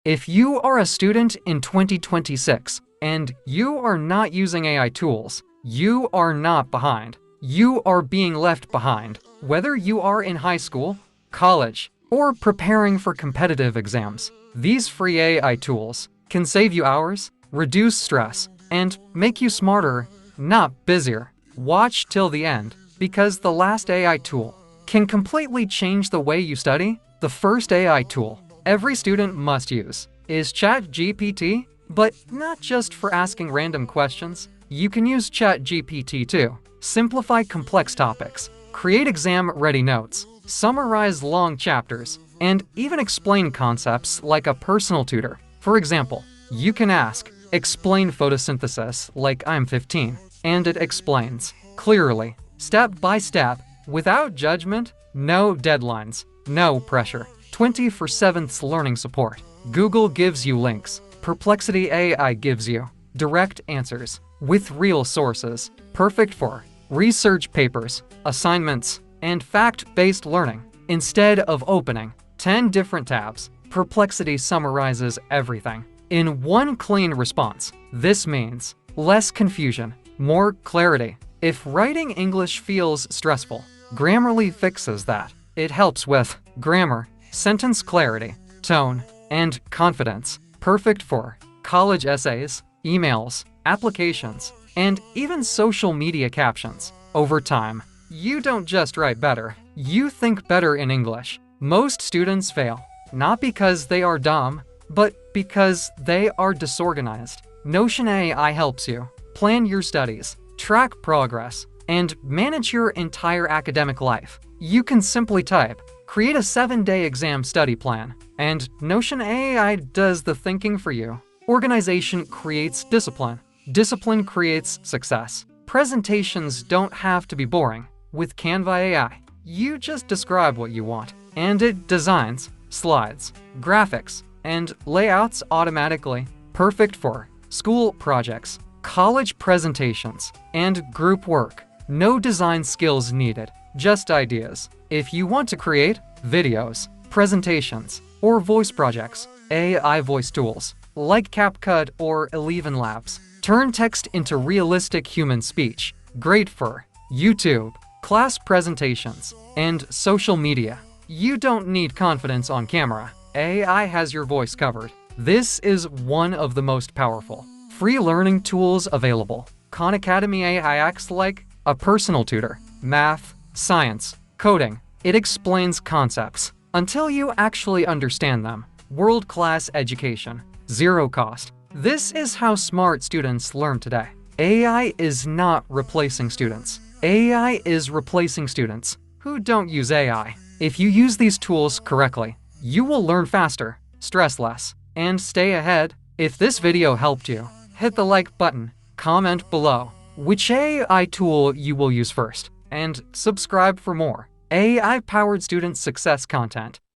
If you are a student in 2026 and you are not using AI tools, you are not behind. You are being left behind. Whether you are in high school, college, or preparing for competitive exams, these free AI tools can save you hours, reduce stress, and make you smarter, not busier. Watch till the end, because the last AI tool can completely change the way you study. The first AI tool every student must use is ChatGPT, but not just for asking random questions. You can use ChatGPT to simplify complex topics, create exam-ready notes, summarize long chapters, and even explain concepts like a personal tutor. For example, you can ask, "Explain photosynthesis like I'm 15," and it explains clearly, step by step, without judgment, no deadlines, no pressure. 24/7 learning support. Google gives you links. Perplexity AI gives you direct answers with real sources, perfect for research papers, assignments, and fact-based learning. Instead of opening 10 different tabs, Perplexity summarizes everything in one clean response. This means less confusion, more clarity. If writing English feels stressful, Grammarly fixes that. It helps with grammar, sentence clarity, tone, and confidence. Perfect for college essays, emails, applications, and even social media captions. Over time, you don't just write better, you think better in English. Most students fail, not because they are dumb, but because they are disorganized. Notion AI helps you plan your studies, track progress, and manage your entire academic life. You can simply type, "Create a 7-day exam study plan," and Notion AI does the thinking for you. Organization creates discipline. Discipline creates success. Presentations don't have to be boring. With Canva AI, you just describe what you want, and it designs slides, graphics, and layouts automatically. Perfect for school projects, college presentations, and group work. No design skills needed, just ideas. If you want to create videos, presentations, or voice projects, AI voice tools like CapCut or Eleven Labs turn text into realistic human speech. Great for YouTube, class presentations, and social media. You don't need confidence on camera. AI has your voice covered. This is one of the most powerful free learning tools available. Khan Academy AI acts like a personal tutor. Math, science, coding. It explains concepts until you actually understand them. World-class education. Zero cost. This is how smart students learn today. AI is not replacing students. AI is replacing students who don't use AI. If you use these tools correctly, you will learn faster, stress less, and stay ahead. If this video helped you, hit the like button, comment below which AI tool you will use first, and subscribe for more AI-powered student success content.